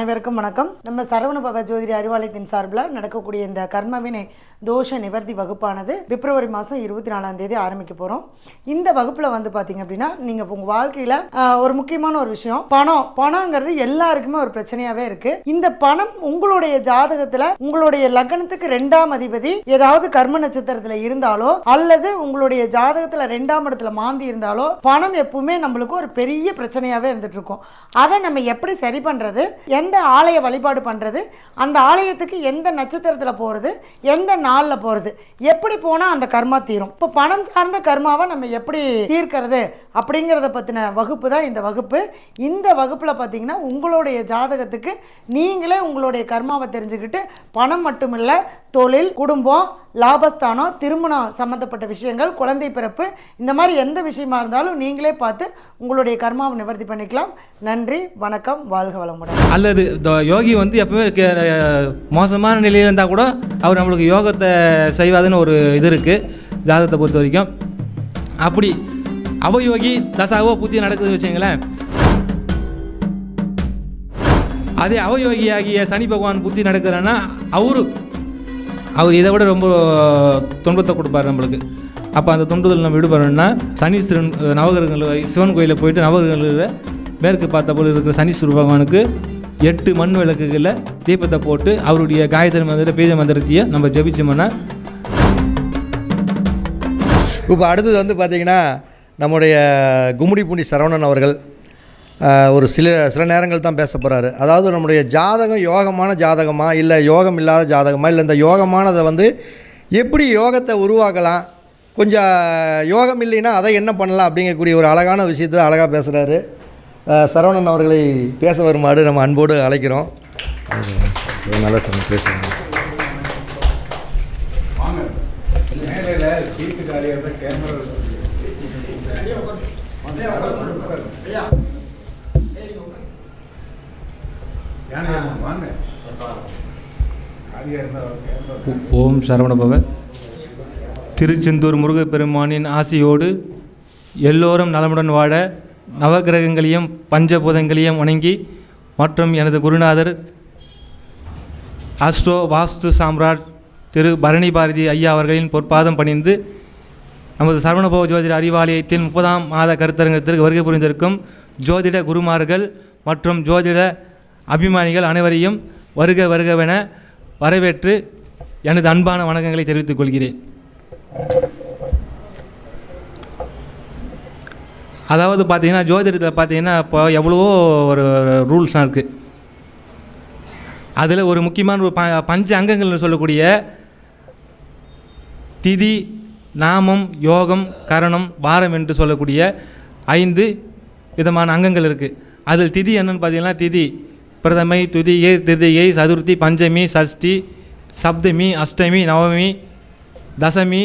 அனைவருக்கும் வணக்கம். நம்ம சரவண பவ ஜோதிட அறிவாலயத்தின் சார்பில் நடக்கக்கூடிய இந்த கர்மவினை தோஷ நிவர்த்தி வகுப்பானது பிப்ரவரி மாதம் 24ஆம் தேதி ஆரம்பிக்க போகிறோம். இந்த வகுப்பில் வந்து பார்த்தீங்க அப்படின்னா நீங்கள் உங்கள் வாழ்க்கையில் ஒரு முக்கியமான ஒரு விஷயம் பணங்கிறது எல்லாருக்குமே ஒரு பிரச்சனையாகவே இருக்குது. இந்த பணம் உங்களுடைய ஜாதகத்தில் உங்களுடைய லக்னத்துக்கு 2ஆம் அதிபதி ஏதாவது கர்ம நட்சத்திரத்தில் இருந்தாலோ அல்லது உங்களுடைய ஜாதகத்தில் 2ஆம் இடத்துல மாந்தி இருந்தாலோ பணம் எப்பவுமே நம்மளுக்கு ஒரு பெரிய பிரச்சனையாகவே இருந்துட்டு இருக்கும். அதை நம்ம எப்படி சரி பண்ணுறது, எந்த ஆலய வழிபாடு பண்ணுறது, அந்த ஆலயத்துக்கு எந்த நட்சத்திரத்தில் போகிறது, எந்த நாளில் போகிறது, எப்படி போனால் அந்த கர்மா தீரும், இப்போ பணம் சார்ந்த கர்மாவை நம்ம எப்படி தீர்க்கிறது அப்படிங்கிறத பற்றின வகுப்பு தான் இந்த வகுப்பு. இந்த வகுப்பில் பார்த்தீங்கன்னா உங்களுடைய ஜாதகத்துக்கு நீங்களே உங்களுடைய கர்மாவை தெரிஞ்சுக்கிட்டு பணம் மட்டுமில்லை, தொழில், குடும்பம், லாபஸ்தானம், திருமணம் சம்மந்தப்பட்ட விஷயங்கள், குழந்தை பிறப்பு, இந்த மாதிரி எந்த விஷயமா இருந்தாலும் நீங்களே பார்த்து உங்களுடைய கர்மாவை நிவர்த்தி பண்ணிக்கலாம். நன்றி, வணக்கம், வாழ்க வளமுடன். அல்லது யோகி வந்து எப்பவுமே மோசமான நிலையில் இருந்தால் கூட அவர் நம்மளுக்கு யோகத்தை செய்வாதுன்னு ஒரு இது இருக்குது ஜாதகத்தை பொறுத்த வரைக்கும். அப்படி அவயோகி தசாவோ புத்தியோ நடக்குதுன்னு வச்சுங்களேன், அதே அவயோகியாகிய சனி பகவான் புத்தி நடக்கிறன்னா அவர் இதை விட ரொம்ப துன்பத்தை கொடுப்பார் நம்மளுக்கு. அப்போ அந்த துன்பத்தில் நம்ம விடுபடணும்னா சனீஸ்வரன் நவகிரகங்கள் சிவன் கோயிலில் போயிட்டு நவகிரகங்களில் மேற்கு பார்த்த போல் இருக்கிற சனீஸ்வர பகவானுக்கு 8 மண் விளக்குகளில் தீபத்தை போட்டு அவருடைய காயத்ரி மந்திர பீஜ மந்திரத்தையே நம்ம ஜபிச்சோம்னா. இப்போ அடுத்தது வந்து பார்த்திங்கன்னா நம்முடைய கும்மிடிப்பூண்டி சரவணன் அவர்கள் ஒரு சில நேரங்கள் தான் பேச போகிறாரு. அதாவது நம்முடைய ஜாதகம் யோகமான ஜாதகமா இல்லை யோகம் இல்லாத ஜாதகமா, இல்லை இந்த யோகமானதை வந்து எப்படி யோகத்தை உருவாக்கலாம், கொஞ்சம் யோகம் இல்லைன்னா அதை என்ன பண்ணலாம் அப்படிங்கக்கூடிய ஒரு அழகான விஷயத்தை அழகாக பேசுகிறாரு. சரவணன் அவர்களை பேச வருமாறு நம்ம அன்போடு அழைக்கிறோம். நல்லா சார் பேசுகிறேன். ஓம் சரவணபவ. திருச்செந்தூர் முருகப்பெருமானின் ஆசியோடு எல்லோரும் நலமுடன் வாழ நவகிரகங்களையும் பஞ்சபூதங்களையும் வணங்கி மற்றும் எனது குருநாதர் அஸ்ட்ரோ வாஸ்து சாம்ராட் திரு பரணி பாரதி ஐயா அவர்களின் பொற்பாதம் பணிந்து நமது சரவணபவ ஜோதிட அறிவாலயத்தின் 30ஆம் மாத கருத்தரங்கத்திற்கு வருகை புரிந்திருக்கும் ஜோதிட குருமார்கள் மற்றும் ஜோதிட அபிமானிகள் அனைவரையும் வருக வருகவென வரவேற்று எனது அன்பான வணக்கங்களை தெரிவித்துக் கொள்கிறேன். அதாவது பார்த்திங்கன்னா ஜோதிடத்தில் பார்த்திங்கன்னா இப்போ எவ்வளவோ ஒரு ரூல்ஸ்லாம் இருக்குது. அதில் ஒரு முக்கியமான ஒரு பஞ்ச அங்கங்கள்னு சொல்லக்கூடிய திதி, நாமம், யோகம், கரணம், வாரம் என்று சொல்லக்கூடிய 5 விதமான அங்கங்கள் இருக்குது. அதில் திதி என்னென்னு பார்த்தீங்கன்னா திதி பிரதமை, துதியை, திருதியை, சதுர்த்தி, பஞ்சமி, சஷ்டி, சப்தமி, அஷ்டமி, நவமி, தசமி,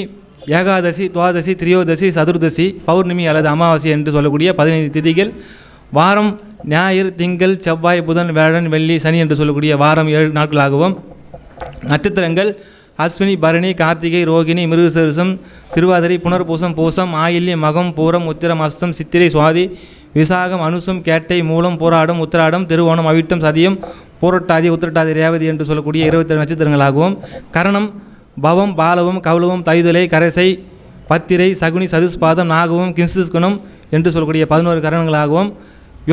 ஏகாதசி, துவாதசி, திரியோதசி, சதுர்தசி, பௌர்ணமி அல்லது அமாவாசை என்று சொல்லக்கூடிய 15 திதிகள். வாரம் ஞாயிறு, திங்கள், செவ்வாய், புதன், வியாழன், வெள்ளி, சனி என்று சொல்லக்கூடிய வாரம் 7 நாட்களாகவும். நட்சத்திரங்கள் அஸ்வினி, பரணி, கார்த்திகை, ரோகிணி, மிருகசீரிஷம், திருவாதிரை, புனர்பூசம், பூசம், ஆயில்யம், மகம், பூரம், உத்திரம், அஸ்தம், சித்திரை, சுவாதி, விசாகம், அனுசம், கேட்டை, மூலம், போராடம், உத்திராடம், திருவோணம், அவிட்டம், சதியம், போரட்டாதி, உத்திரட்டாதி, ரேவதி என்று சொல்லக்கூடிய 27 நட்சத்திரங்களாகவும். கரணம் பவம், பாலவம், கவுளவம், தைதுலை, கரசை, பத்திரை, சகுனி, சதுஸ்பாதம், நாகவம், கிம்சுஸ்குணம் என்று சொல்லக்கூடிய 11 கரணங்களாகவும்.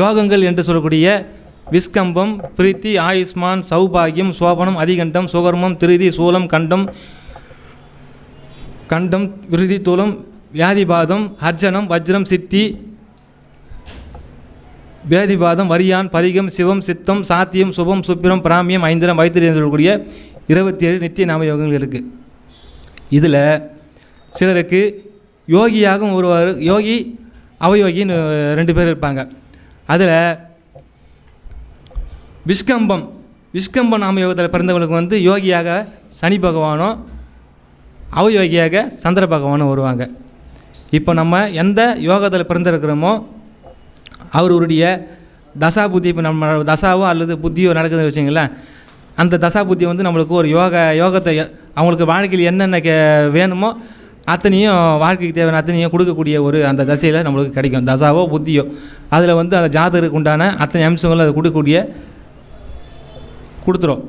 யோகங்கள் என்று சொல்லக்கூடிய விஸ்கம்பம், பிரீத்தி, ஆயுஷ்மான், சௌபாகியம், சோபனம், அதிகண்டம், சுகர்மம், திருதி, சூலம், கண்டம், விருதி, தூலம், வியாதிபாதம், அர்ஜனம், வஜ்ரம், சித்தி, வேதிபாதம், வரியான், பரிகம், சிவம், சித்தம், சாத்தியம், சுபம், சுப்பிரம், பிராமியம், ஐந்திரம், வைத்திரி என்று சொல்லக்கூடிய 27 நித்திய நாம யோகங்கள் இருக்குது. இதில் சிலருக்கு யோகியாகவும் ஒருவர் யோகி அவயோகின்னு 2 பேர் இருப்பாங்க. அதில் விஷ்கம்பம் நாம யோகத்தில் பிறந்தவங்களுக்கு வந்து யோகியாக சனி பகவானும் அவயோகியாக சந்திர பகவானும் வருவாங்க. இப்போ நம்ம எந்த யோகத்தில் பிறந்திருக்கிறோமோ அவருடைய தசா புத்தி, இப்போ நம்ம தசாவோ அல்லது புத்தியோ நடக்குதுன்னு வச்சுங்களேன், அந்த தசா புத்தி வந்து நம்மளுக்கு ஒரு யோகத்தை அவங்களுக்கு வாழ்க்கையில் என்னென்ன வேணுமோ அத்தனையும் வாழ்க்கைக்கு தேவையான அத்தனையும் கொடுக்கக்கூடிய ஒரு அந்த தசையில் நம்மளுக்கு கிடைக்கும். தசாவோ புத்தியோ அதில் வந்து அந்த ஜாதகருக்கு உண்டான அத்தனை அம்சங்களும் அதை கொடுக்கக்கூடிய கொடுத்துரும்.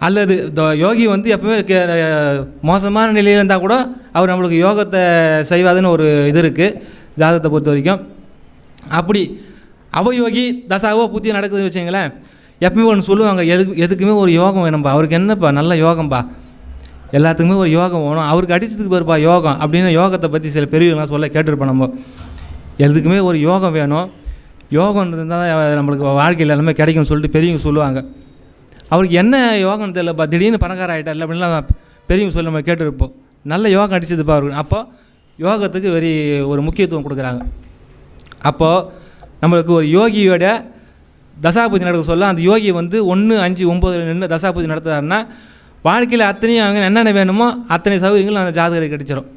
அல்லது யோகி வந்து எப்பவுமே மோசமான நிலையில் இருந்தால் கூட அவர் நம்மளுக்கு யோகத்தை செய்வாதுன்னு ஒரு இது இருக்குது ஜாதகத்தை பொறுத்த வரைக்கும். அப்படி அவயோகி தசாவோ புத்தியோ நடக்குதுன்னு வச்சுங்களேன், எப்பவுமே ஒன்று சொல்லுவாங்க, எதுக்குமே ஒரு யோகம் வேணும்பா, அவருக்கு என்னப்பா நல்ல யோகம்பா, எல்லாத்துக்குமே ஒரு யோகம் வேணும், அவருக்கு அடிச்சதுக்கு வருப்பா யோகம் அப்படின்னு யோகத்தை பற்றி சில பெரியவங்களாம் சொல்ல கேட்டிருப்போம். நம்ம எதுக்குமே ஒரு யோகம் வேணும், யோகம் இருந்தால் நம்மளுக்கு வாழ்க்கையில் எல்லாமே கிடைக்கும்னு சொல்லிட்டு பெரியவங்க சொல்லுவாங்க. அவருக்கு என்ன யோகம்னு தெரியலப்பா, திடீர்னு பணக்கார ஆகிட்டார் அப்படின்லாம் பெரியவங்க சொல்லி நம்ம கேட்டுருப்போம். நல்ல யோகம் அடிச்சதுப்பா அவருக்கு. அப்போது யோகத்துக்கு ஒரு முக்கியத்துவம் கொடுக்குறாங்க. அப்போது நம்மளுக்கு ஒரு யோகியோட தசாபூஜை நடக்க சொல்ல அந்த யோகி வந்து 1, 5, 9 நின்று தசாபூஜை நடத்துறாருன்னா வாழ்க்கையில் அத்தனையும் அவங்க என்னென்ன வேணுமோ அத்தனை சௌகரியங்களும் அந்த ஜாதகருக்கு கிடைச்சிடும்.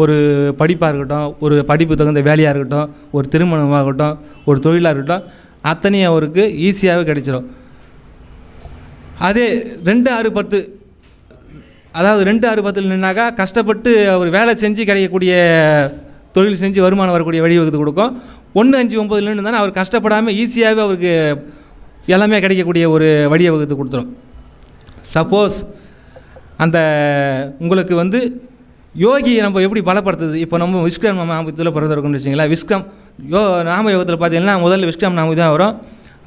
ஒரு படிப்பாக இருக்கட்டும், ஒரு படிப்பு தகுந்த வேலையாக இருக்கட்டும், ஒரு திருமணமாக இருக்கட்டும், ஒரு தொழிலாக இருக்கட்டும், அத்தனையும் அவருக்கு ஈஸியாகவே கிடைச்சிடும். அதே 2, 6, 10 அதாவது 2, 6, 10 நின்னாக்கா கஷ்டப்பட்டு அவர் வேலை செஞ்சு கிடைக்கக்கூடிய தொழில் செஞ்சு வருமானம் வரக்கூடிய வழிவகுத்து கொடுக்கும். 1, 5, 9 நின்று அவர் கஷ்டப்படாமல் ஈஸியாகவே அவருக்கு எல்லாமே கிடைக்கக்கூடிய ஒரு வழியை வகுத்து கொடுத்துரும். சப்போஸ் அந்த உங்களுக்கு வந்து யோகியை நம்ம எப்படி பலப்படுத்துது, இப்போ நம்ம விஸ்கம் நாமத்தில் பிறந்திருக்கோம்னு வச்சிங்களேன். விஸ்கம் நாமயோகத்தில் பார்த்தீங்கன்னா முதல்ல விஸ்கம் நாம தான் வரும்.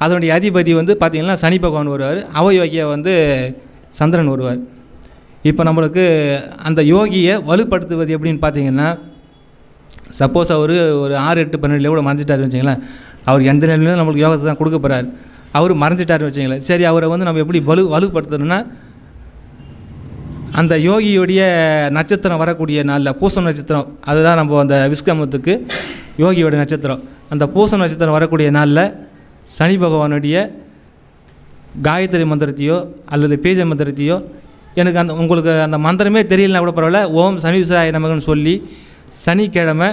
அதனுடைய அதிபதி வந்து பார்த்திங்கன்னா சனி பகவான் வருவார், அவயோகியை வந்து சந்திரன் வருவார். இப்போ நம்மளுக்கு அந்த யோகியை வலுப்படுத்துவது எப்படின்னு பார்த்தீங்கன்னா, சப்போஸ் அவர் ஒரு 6, 8, 12 கூட மறைஞ்சிட்டாருன்னு வச்சிங்களேன், அவர் எந்த நிலையிலும் நம்மளுக்கு யோகத்தை தான் கொடுக்க போகிறார். அவர் மறைஞ்சிட்டாருன்னு வச்சிங்களேன், சரி அவரை வந்து நம்ம எப்படி வலுப்படுத்தணும்னா, அந்த யோகியோடைய நட்சத்திரம் வரக்கூடிய நாளில் பூசம் நட்சத்திரம், அதுதான் நம்ம அந்த விஸ்கமத்துக்கு யோகியோட நட்சத்திரம். அந்த பூசம் நட்சத்திரம் வரக்கூடிய நாளில் சனி பகவானுடைய காயத்ரி மந்திரத்தையோ அல்லது பீஜ மந்திரத்தையோ, எனக்கு உங்களுக்கு அந்த மந்திரமே தெரியலனா கூட பரவாயில்ல, ஓம் சனி விசாய நமகன்னு சொல்லி சனிக்கிழமை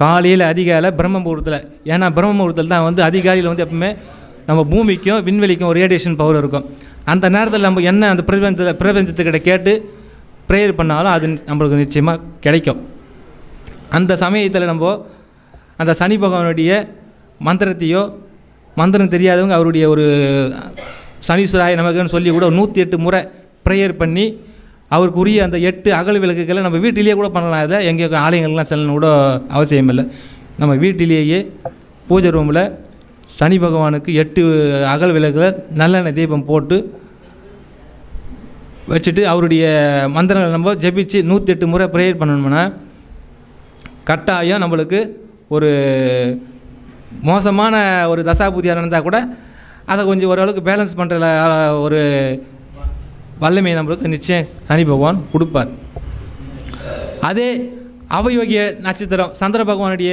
காலையில் அதிகாலை பிரம்ம முகூர்த்தத்தில், ஏன்னா பிரம்ம முகூர்த்தத்தில் தான் வந்து அதிகாலையில் வந்து எப்பவுமே நம்ம பூமிக்கும் விண்வெளிக்கும் ஒரு ரேடியேஷன் பவர் இருக்கும். அந்த நேரத்தில் நம்ம என்ன அந்த பிரபஞ்சத்துக்கிட்ட கேட்டு ப்ரேயர் பண்ணாலும் அது நம்மளுக்கு நிச்சயமாக கிடைக்கும். அந்த சமயத்தில் நம்ம அந்த சனி பகவானுடைய மந்திரத்தையோ, மந்திரம் தெரியாதவங்க அவருடைய ஒரு சனீஸ்வராய நமக்குன்னு சொல்லி கூட 108 முறை ப்ரேயர் பண்ணி அவருக்குரிய அந்த 8 அகல் விளக்குகளை நம்ம வீட்டிலேயே கூட பண்ணலாம். அதை எங்கேயோ ஆலயங்கள்லாம் செல்லணும் கூட அவசியம் இல்லை. நம்ம வீட்டிலேயே பூஜை ரூமில் சனி பகவானுக்கு 8 அகல் விளக்குகளை நல்லெண்ணெய் தீபம் போட்டு வச்சுட்டு அவருடைய மந்திரங்களை நம்ம ஜபிச்சு 108 முறை ப்ரேயர் பண்ணணும்னா கட்டாயம் நம்மளுக்கு ஒரு மோசமான ஒரு தசாபூதியாக இருந்தால் கூட அதை கொஞ்சம் ஓரளவுக்கு பேலன்ஸ் பண்ணுற ஒரு வல்லமையை நம்மளுக்கு நிச்சயம் சனி பகவான் கொடுப்பார். அதே அவயோகிய நட்சத்திரம் சந்திர பகவானுடைய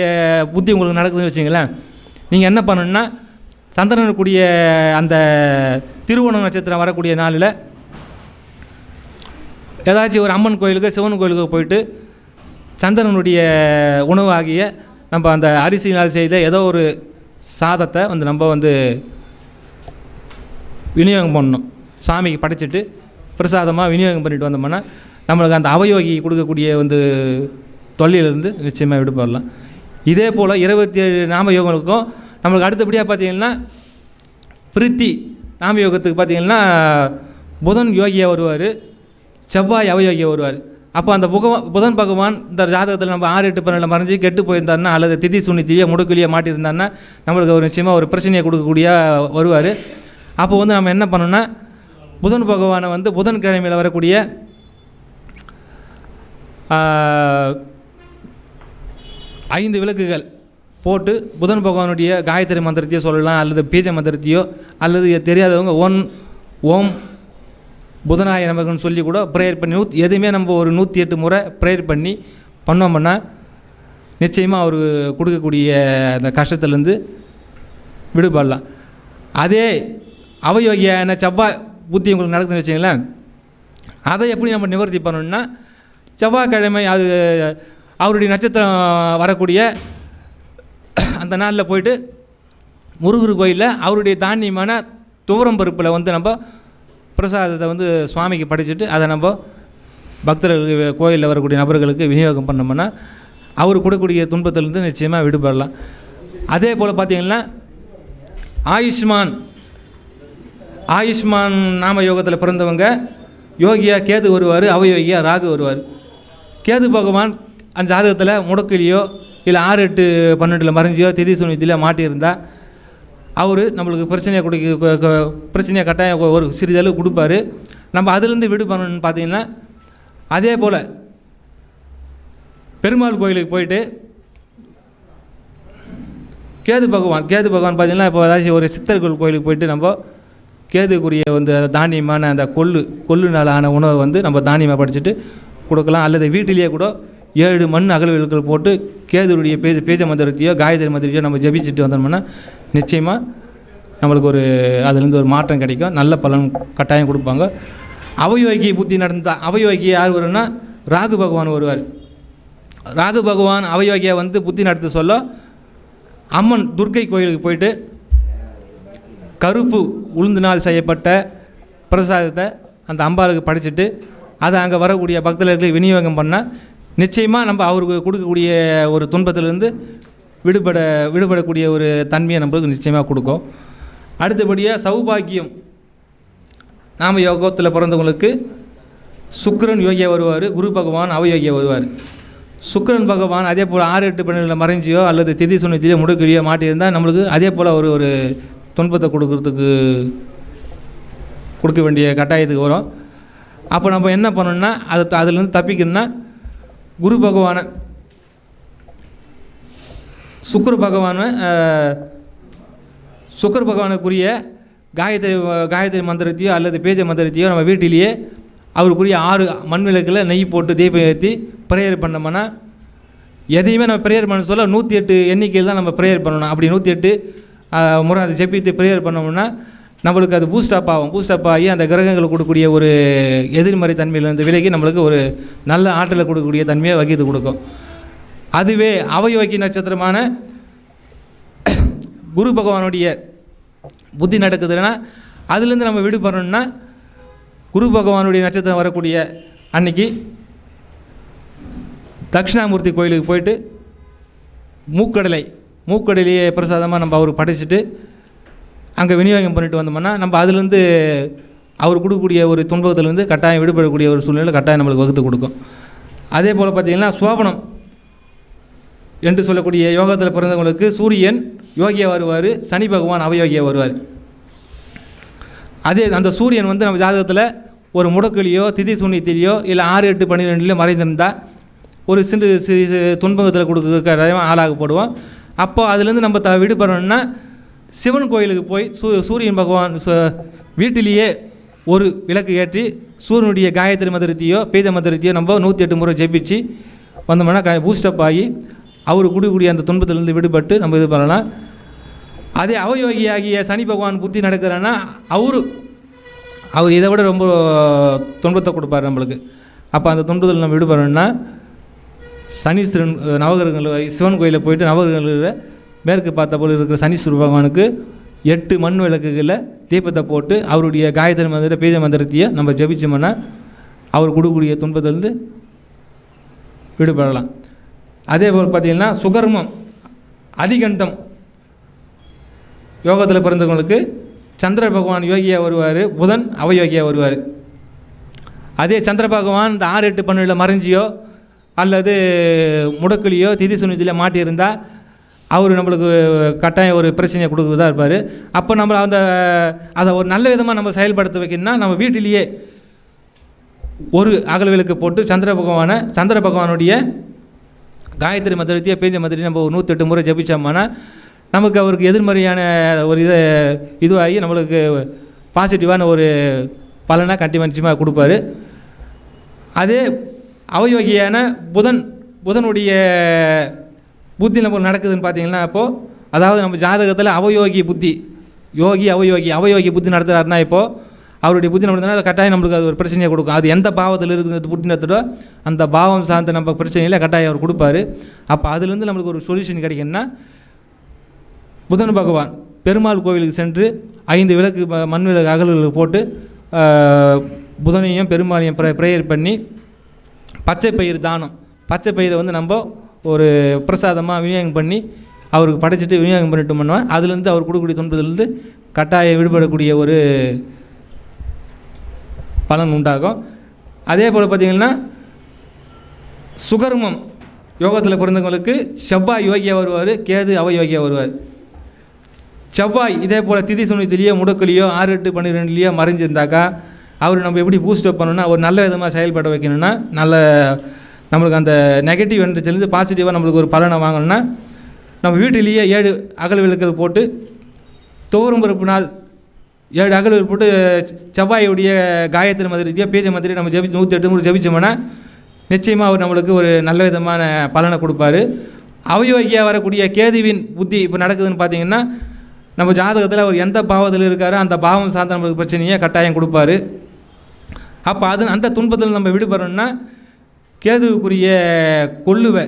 புத்தி உங்களுக்கு நடக்குதுன்னு வச்சிங்களேன், நீங்கள் என்ன பண்ணணுன்னா சந்திரனுக்குரிய அந்த திருவோணம் நட்சத்திரம் வரக்கூடிய நாளில் ஏதாச்சும் ஒரு அம்மன் கோயிலுக்கு சிவன் கோயிலுக்கு போயிட்டு சந்திரனுடைய உணவாகிய நம்ம அந்த அரிசினால் செய்த ஏதோ ஒரு சாதத்தை வந்து நம்ம வந்து விநியோகம் பண்ணணும். சாமிக்கு படைச்சிட்டு பிரசாதமாக விநியோகம் பண்ணிட்டு வந்தோம்னா நம்மளுக்கு அந்த அவயோகி கொடுக்கக்கூடிய வந்து தொல்லையிலேருந்து நிச்சயமாக விடுபடலாம். இதே போல் 27 நாமயோகங்களுக்கும் நம்மளுக்கு அடுத்தபடியாக பார்த்திங்கன்னா பிரித்தி நாமயோகத்துக்கு பார்த்திங்கன்னா புதன் யோகியாக வருவார், செவ்வாய் அவயோகியாக வருவார். அப்போ அந்த புதன் பகவான் இந்த ஜாதகத்தில் நம்ம 6, 8, 12 மறைஞ்சி கெட்டு போயிருந்தாருன்னா அல்லது திதி சுனித்தியோ முடுக்கிலியோ மாட்டியிருந்தாருன்னா நம்மளுக்கு ஒரு நிச்சயமாக ஒரு பிரச்சனையை கொடுக்கக்கூடிய வருவார். அப்போ வந்து நம்ம என்ன பண்ணோன்னா புதன் பகவானை வந்து புதன்கிழமையில் வரக்கூடிய 5 விளக்குகள் போட்டு புதன் பகவானுடைய காயத்ரி மந்திரத்தையோ சொல்லலாம், அல்லது பீஜ மந்திரத்தையோ, அல்லது தெரியாதவங்க ஓம் புதனாய நமக்குன்னு சொல்லி கூட ப்ரேயர் பண்ணி எதுவுமே நம்ம ஒரு 108 முறை ப்ரேயர் பண்ணி பண்ணோம்னா நிச்சயமாக அவர் கொடுக்கக்கூடிய அந்த கஷ்டத்துலேருந்து விடுபடலாம். அதே அவயோகியான செவ்வாய் புத்தி உங்களுக்கு நடக்குதுன்னு வச்சிங்களேன், அதை எப்படி நம்ம நிவர்த்தி பண்ணணும்னா செவ்வாய்க்கிழமை அது அவருடைய நட்சத்திரம் வரக்கூடிய அந்த நாளில் போயிட்டு முருகர் கோயிலில் அவருடைய தானியமான துவரம் பருப்பில் வந்து நம்ம பிரசாதத்தை வந்து சுவாமிக்கு படைச்சிட்டு அதை நம்ம பக்தர்களுக்கு கோயிலில் வரக்கூடிய நபர்களுக்கு விநியோகம் பண்ணோம்னா அவர் கொடுக்கக்கூடிய துன்பத்திலேருந்து நிச்சயமாக விடுபடலாம். அதே போல் பார்த்திங்கன்னா ஆயுஷ்மான் ஆயுஷ்மான் நாம யோகத்தில் பிறந்தவங்க யோகியா கேது வருவார், அவயோகியா ராகு வருவார். கேது பகவான் அந்த ஜாதகத்தில் முடக்கிலையோ இல்லை 6, 8, 12 மறைஞ்சியோ திதி சூன்யத்திலையோ மாட்டியிருந்தால் அவர் நம்மளுக்கு பிரச்சனையை கட்டாயம் ஒரு சிறிதளவு கொடுப்பாரு. நம்ம அதிலிருந்து விடுபடணும்னு பார்த்தீங்கன்னா அதே போல் பெருமாள் கோயிலுக்கு போயிட்டு கேது பகவான் பார்த்தீங்கன்னா இப்போ ஏதாச்சும் ஒரு சித்தர்கள் கோயிலுக்கு போயிட்டு நம்ம கேதுக்குரிய வந்து தானியமான அந்த கொள்ளுனால் ஆன உணவை வந்து நம்ம தானியமாக படிச்சுட்டு கொடுக்கலாம். அல்லது வீட்டிலேயே கூட 7 மண் அகல் விளக்குகள் போட்டு கேதுடைய பேஜ மந்திரத்தையோ காயத்ரி மந்திரத்தையோ நம்ம ஜபிச்சுட்டு வந்தோம்னா நிச்சயமாக நம்மளுக்கு அதுலேருந்து ஒரு மாற்றம் கிடைக்கும், நல்ல பலன் கட்டாயம் கொடுப்பாங்க. அவயோகி புத்தி நடந்தால் அவயோகி யார் வரும்னா ராகு பகவான் வருவார். ராகு பகவான் அவயோகியை வந்து புத்தி நடத்த சொல்ல அம்மன் துர்க்கை கோயிலுக்கு போயிட்டு கருப்பு உளுந்தினால் செய்யப்பட்ட பிரசாதத்தை அந்த அம்பாளுக்கு படைச்சிட்டு அதை அங்கே வரக்கூடிய பக்தர்களுக்கு விநியோகம் பண்ணால் நிச்சயமாக நம்ம அவருக்கு கொடுக்கக்கூடிய ஒரு துன்பத்திலிருந்து விடுபடக்கூடிய ஒரு தன்மையை நம்மளுக்கு நிச்சயமாக கொடுக்கும். அடுத்தபடியாக சௌபாக்கியம் நாம யோகத்தில் பிறந்தவங்களுக்கு சுக்கிரன் யோகியாக வருவார், குரு பகவான் அவயோகியாக வருவார். சுக்கிரன் பகவான் அதே போல் 6, 8, 12 மறைஞ்சியோ அல்லது திதி சுனித்திலையோ முடுக்கிலையோ மாட்டியிருந்தால் நம்மளுக்கு அதே போல் ஒரு துன்பத்தை கொடுக்க வேண்டிய கட்டாயத்துக்கு வரும். அப்போ நம்ம என்ன பண்ணணும்னா அதிலேருந்து தப்பிக்கணும்னா குரு பகவானை சுக்கிர பகவானுக்குரிய காயத்ரி மந்திரத்தையோ அல்லது பேஜ மந்திரத்தையோ நம்ம வீட்டிலேயே அவருக்குரிய 6 மண் விளக்கில் நெய் போட்டு தீபம் ஏற்றி ப்ரேயர் பண்ணோம்னா எதையுமே நம்ம ப்ரேயர் பண்ண சொல்ல 108 எண்ணிக்கையில் தான் நம்ம ப்ரேயர் பண்ணணும். அப்படி 108 முறை அதை ஜெபித்து ப்ரேயர் பண்ணோம்னா நம்மளுக்கு அது பூஸ்டப் ஆகி அந்த கிரகங்களுக்கு கொடுக்கக்கூடிய ஒரு எதிர்மறை தன்மையிலிருந்து விலகி நம்மளுக்கு ஒரு நல்ல ஆற்றலை கொடுக்கக்கூடிய தன்மையை வகித்து கொடுக்கும். அதுவே அவயோகி நட்சத்திரமான குரு பகவானுடைய புத்தி நடக்குதுன்னா அதுலேருந்து நம்ம விடுபடணும்னா குரு பகவானுடைய நட்சத்திரம் வரக்கூடிய அன்னைக்கு தட்சிணாமூர்த்தி கோயிலுக்கு போயிட்டு மூக்கடலையே பிரசாதமாக நம்ம அவருக்கு படைச்சிட்டு அங்கே விநியோகம் பண்ணிட்டு வந்தோம்னா நம்ம அதுலேருந்து அவர் கொடுக்கக்கூடிய ஒரு துன்பத்திலேருந்து கட்டாயம் விடுபடக்கூடிய ஒரு சூழ்நிலை கட்டாயம் நம்மளுக்கு வகுத்து கொடுக்கும். அதே போல் பார்த்திங்கன்னா சோபனம் என்று சொல்லக்கூடிய யோகத்தில் பிறந்தவங்களுக்கு சூரியன் யோகியாக வருவார், சனி பகவான் அவயோகியாக வருவார். அதே அந்த சூரியன் வந்து நம்ம ஜாதகத்தில் ஒரு முடக்கிலையோ திதி சூன்யத்திலையோ இல்லை 6, 8, 12 மறைந்திருந்தால் ஒரு சிறு துன்பத்தில் கொடுக்க ஆளாகப்படுவோம். அப்போ அதுலேருந்து நம்ம விடுபடணும்னா சிவன் கோயிலுக்கு போய் சூரியன் பகவான் வீட்டிலேயே ஒரு விளக்கு ஏற்றி சூரியனுடைய காயத்ரி மந்திரத்தையோ பேஜ மந்திரத்தையோ நம்ம 108 முறை ஜெபிச்சு வந்தோம்னா பூஸ்டப் ஆகி அவர் கொடுக்கக்கூடிய அந்த துன்பத்திலேருந்து விடுபட்டு நம்ம இது பண்ணலாம். அதே அவயோகியாகிய சனி பகவான் புத்தி நடக்கிறன்னா அவர் இதை விட ரொம்ப துன்பத்தை கொடுப்பார் நம்மளுக்கு. அப்போ அந்த துன்பத்தில் நம்ம விடுபடணும்னா சனீஸ்வரன் நவகிரகங்கள் சிவன் கோயிலில் போயிட்டு நவகிரகங்களில் மேற்கு பார்த்த போல் இருக்கிற சனீஸ்வர பகவானுக்கு 8 மண் விளக்குகளில் தீபத்தை போட்டு அவருடைய காயத்ரி மந்திர பேஜ மந்திரத்தையே நம்ம ஜபிச்சோம்னா அவர் கொடுக்கக்கூடிய துன்பத்திலிருந்து விடுபடலாம். அதே போல் பார்த்திங்கன்னா சுகர்மம் அதிகண்டம் யோகத்தில் பிறந்தவங்களுக்கு சந்திர பகவான் யோகியாக வருவார், புதன் அவயோகியாக வருவார். அதே சந்திர பகவான் இந்த 6, 8, 12 மறைஞ்சியோ அல்லது முடக்கிலையோ திதி சுனித்திலையோ மாட்டியிருந்தால் அவர் நம்மளுக்கு கட்டாயம் ஒரு பிரச்சனையை கொடுக்குறதா இருப்பார். அப்போ நம்ம அதை ஒரு நல்ல விதமாக நம்ம செயல்படுத்த வைக்கணும்னா நம்ம வீட்டிலேயே ஒரு அகல் விளக்கு போட்டு சந்திர பகவானுடைய காயத்ரி மந்திரத்தையோ பேஜ மந்திரத்தையும் நம்ம 108 முறை ஜபிச்சோம்னா நமக்கு அவருக்கு எதிர்மறையான ஒரு இதுவாகி நம்மளுக்கு பாசிட்டிவான ஒரு பலனை நிச்சயமாக கொடுப்பாரு. அதே அவயோகியான புதனுடைய புத்தி நம்ம நடக்குதுன்னு பார்த்தீங்கன்னா இப்போது அதாவது நம்ம ஜாதகத்தில் அவயோகி புத்தி அவயோகி புத்தி நடத்துகிறாருன்னா இப்போது அவருடைய புத்தி நடத்துனா அது கட்டாயம் நம்மளுக்கு அது ஒரு பிரச்சனையை கொடுக்கும். அது எந்த பாவத்தில் இருக்கிறது புத்தி நடத்துதோ அந்த பாவம் சார்ந்த நம்ம பிரச்சனையில் கட்டாயம் அவர் கொடுப்பாரு. அப்போ அதுலேருந்து நம்மளுக்கு ஒரு சொல்யூஷன் கிடைக்குன்னா புதன் பகவான் பெருமாள் கோவிலுக்கு சென்று 5 விளக்கு மண் விளக்கு அகல்களுக்கு போட்டு புதனையும் பெருமாளையும் ப்ரேயர் பண்ணி பச்சை பயிரை வந்து நம்ம ஒரு பிரசாதமாக விநியோகம் பண்ணி அவருக்கு படைச்சிட்டு விநியோகம் பண்ணிட்டோம்னா அதுலேருந்து அவர் கொடுக்கக்கூடிய துன்பத்திலேருந்து கட்டாயம் விடுபடக்கூடிய ஒரு பலன் உண்டாகும். அதே போல் பார்த்திங்கன்னா சுகர்மம் யோகத்தில் பிறந்தவங்களுக்கு செவ்வாய் யோகியாக வருவார், கேது அவயோகியாக வருவார். செவ்வாய் இதே போல் திதி சுனித்திலேயோ முடக்குலையோ 6, 8, 12 மறைஞ்சிருந்தாக்கா அவர் நம்ம எப்படி பூஸ்டப் பண்ணணும்னா ஒரு நல்ல விதமாக செயல்பட வைக்கணும்னா நம்மளுக்கு அந்த நெகட்டிவ் எனர்ஜிலேருந்து பாசிட்டிவாக நம்மளுக்கு ஒரு பலனை வாங்கணும்னா நம்ம வீட்டிலேயே 7 அகல் விளக்குகள் போட்டு தோறும் பிறப்பு நாள் 7 அகல் விளக்கு போட்டு செவ்வாயுடைய காயத்ரி மந்திரத்தையோ பேஜ மந்திரி நம்ம 108 முறை ஜபிச்சோம்னா நிச்சயமாக அவர் நம்மளுக்கு ஒரு நல்ல விதமான பலனை கொடுப்பாரு. அவயோகியாக வரக்கூடிய கேதுவின் புத்தி இப்போ நடக்குதுன்னு பார்த்தீங்கன்னா நம்ம ஜாதகத்தில் அவர் எந்த பாவத்தில் இருக்காரோ அந்த பாவம் சார்ந்த நம்மளுக்கு பிரச்சனையை கட்டாயம் கொடுப்பாரு. அப்போ அந்த துன்பத்தில் நம்ம விடுபடணும்னா கேதுவுக்குரிய கொள்ளுவை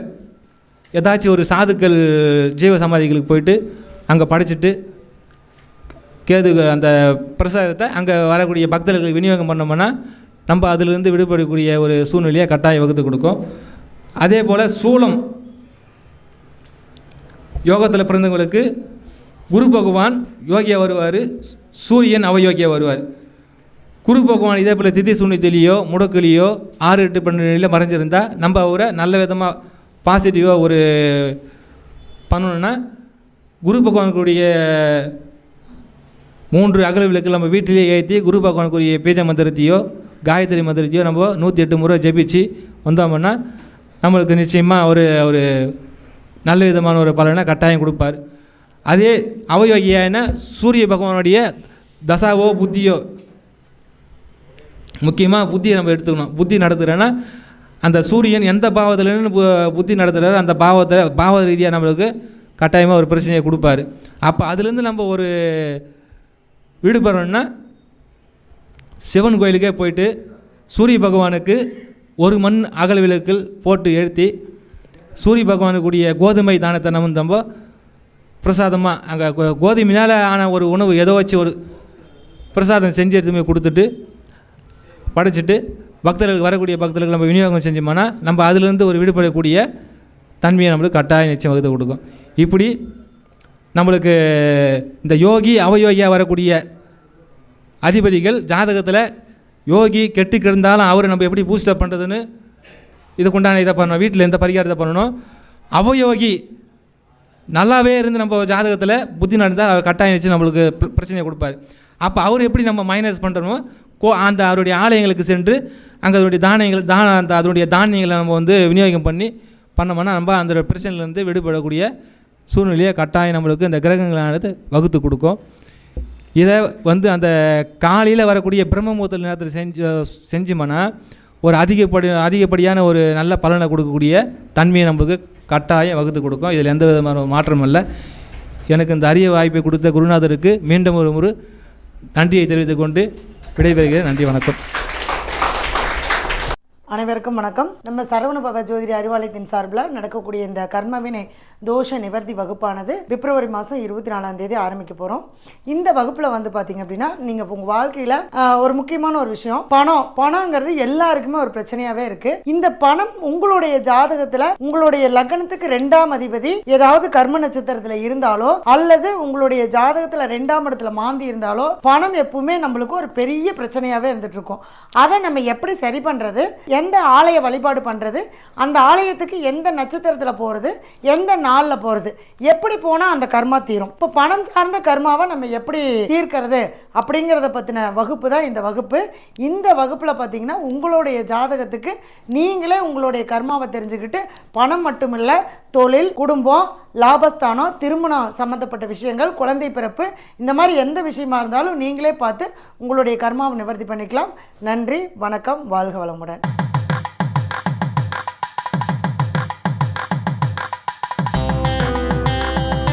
ஏதாச்சும் ஒரு சாதுக்கள் ஜீவ சமாதிகளுக்கு போயிட்டு அங்கே படைச்சிட்டு கேது அந்த பிரசாதத்தை அங்கே வரக்கூடிய பக்தர்களுக்கு விநியோகம் பண்ணோம்னா நம்ம அதிலிருந்து விடுபடக்கூடிய ஒரு சூழ்நிலையை கட்டாயம் வகுத்து கொடுக்கும். அதே போல் சூலம் யோகத்தில் பிறந்தவங்களுக்கு குரு பகவான் யோகியாக வருவார், சூரியன் அவயோகியாக வருவார். குரு பகவான் இதே போல் திதி சூன்யத்திலேயோ முடக்கிலேயோ 6, 8, 12 மறைஞ்சிருந்தால் நம்ம அவரை நல்ல விதமாக பாசிட்டிவாக ஒரு பண்ணணுன்னா குரு பகவானுக்குரிய 3 அகல் விளக்கு நம்ம வீட்டிலேயே ஏற்றி குரு பகவானுக்குரிய பீஜ மந்திரத்தையோ காயத்ரி மந்திரத்தையோ நம்ம 108 முறை ஜபிச்சு வந்தோம்னா நம்மளுக்கு நிச்சயமாக ஒரு நல்ல விதமான ஒரு பலனை கட்டாயம் கொடுப்பார். அதே அவயோகியான சூரிய பகவானுடைய தசாவோ புத்தியோ முக்கியமாக புத்தியை நம்ம எடுத்துக்கணும். புத்தி நடத்துகிறேன்னா அந்த சூரியன் எந்த பாவத்தில்னு புத்தி நடத்துகிறாரோ அந்த பாவ ரீதியாக நம்மளுக்கு கட்டாயமாக ஒரு பிரச்சனையை கொடுப்பாரு. அப்போ அதுலேருந்து நம்ம ஒரு விடுபடணும்னா சிவன் கோயிலுக்கே போயிட்டு சூரிய பகவானுக்கு ஒரு மண் அகல் விளக்கில் போட்டு எழுத்தி சூரிய பகவானுக்குரிய கோதுமை தானத்தை நம்ம பிரசாதமாக அங்கே கோதுமையினால் ஆன ஒரு உணவு ஏதோ வச்சு ஒரு பிரசாதம் செஞ்சு எடுத்துமே கொடுத்துட்டு படைச்சிட்டு பக்தர்களுக்கு வரக்கூடிய பக்தர்களுக்கு நம்ம விநியோகம் செஞ்சோம்னா நம்ம அதிலிருந்து ஒரு விடுபடக்கூடிய தன்மையை நம்மளுக்கு கட்டாயம் நிச்சயம் வகுத்து கொடுக்கும். இப்படி நம்மளுக்கு இந்த யோகி அவயோகியாக வரக்கூடிய அதிபதிகள் ஜாதகத்தில் யோகி கெட்டு கிடந்தாலும் அவரை நம்ம எப்படி பூஸ்டப் பண்ணுறதுன்னு இதுக்குண்டான இதை பண்ணணும், வீட்டில் எந்த பரிகாரத்தை பண்ணணும். அவயோகி நல்லாவே இருந்து நம்ம ஜாதகத்தில் புத்தி நடந்தால் அவர் கட்டாயம் வச்சு நம்மளுக்கு பிரச்சனையை கொடுப்பார். அப்போ அவர் எப்படி நம்ம மைனஸ் பண்ணுறோமோ அந்த அவருடைய ஆலயங்களுக்கு சென்று அங்கே அதனுடைய அதனுடைய தானியங்களை நம்ம விநியோகம் பண்ணோம்னா நம்ம அந்த பிரச்சனையிலேருந்து விடுபடக்கூடிய சூழ்நிலையை கட்டாயம் நம்மளுக்கு இந்த கிரகங்களானது வகுத்து கொடுக்கும். இதை அந்த காலையில் வரக்கூடிய பிரம்ம முகூர்த்த நேரத்தில் செஞ்சோம்னா ஒரு அதிகப்படியான ஒரு நல்ல பலனை கொடுக்கக்கூடிய தன்மையை நம்மளுக்கு கட்டாயம் வகுத்து கொடுக்கும். இதில் எந்த விதமான மாற்றமும் இல்லை. எனக்கு இந்த அரிய வாய்ப்பை கொடுத்த குருநாதருக்கு மீண்டும் ஒரு முறை நன்றியை தெரிவித்துக் கொண்டு விடைபெறுகிறேன். நன்றி, வணக்கம். அனைவருக்கும் வணக்கம். நம்ம சரவணபவ ஜோதிட அறிவாலயத்தின் சார்பில் நடக்கக்கூடிய இந்த கர்மவினை தோஷ நிவர்த்தி வகுப்பானது பிப்ரவரி மாதம் 24ஆம் தேதி ஆரம்பிக்க போகிறோம். இந்த வகுப்பில் பார்த்தீங்க அப்படின்னா நீங்கள் உங்கள் வாழ்க்கையில் ஒரு முக்கியமான ஒரு விஷயம் பணங்கிறது எல்லாருக்குமே ஒரு பிரச்சனையாகவே இருக்குது. இந்த பணம் உங்களுடைய ஜாதகத்தில் உங்களுடைய லக்னத்துக்கு 2ஆம் அதிபதி ஏதாவது கர்ம நட்சத்திரத்தில் இருந்தாலோ அல்லது உங்களுடைய ஜாதகத்தில் 2ஆம் இடத்துல மாந்தி இருந்தாலோ பணம் எப்பவுமே நம்மளுக்கு ஒரு பெரிய பிரச்சனையாகவே இருந்துட்டு இருக்கும். அதை நம்ம எப்படி சரி பண்ணுறது, எந்த ஆலய வழிபாடு பண்ணுறது, அந்த ஆலயத்துக்கு எந்த நட்சத்திரத்தில் போகிறது, எந்த நாளில் போகிறது, எப்படி போனால் அந்த கர்மா தீரும், இப்போ பணம் சார்ந்த கர்மாவை நம்ம எப்படி தீர்க்கிறது அப்படிங்கிறத பற்றின வகுப்பு தான் இந்த வகுப்பு. இந்த வகுப்பில் பார்த்தீங்கன்னா உங்களுடைய ஜாதகத்துக்கு நீங்களே உங்களுடைய கர்மாவை தெரிஞ்சுக்கிட்டு பணம் மட்டுமில்லை, தொழில், குடும்பம், லாபஸ்தானம், திருமணம் சம்மந்தப்பட்ட விஷயங்கள், குழந்தை பிறப்பு, இந்த மாதிரி எந்த விஷயமா இருந்தாலும் நீங்களே பார்த்து உங்களுடைய கர்மாவை நிவர்த்தி பண்ணிக்கலாம். நன்றி, வணக்கம், வாழ்க வளமுடன்.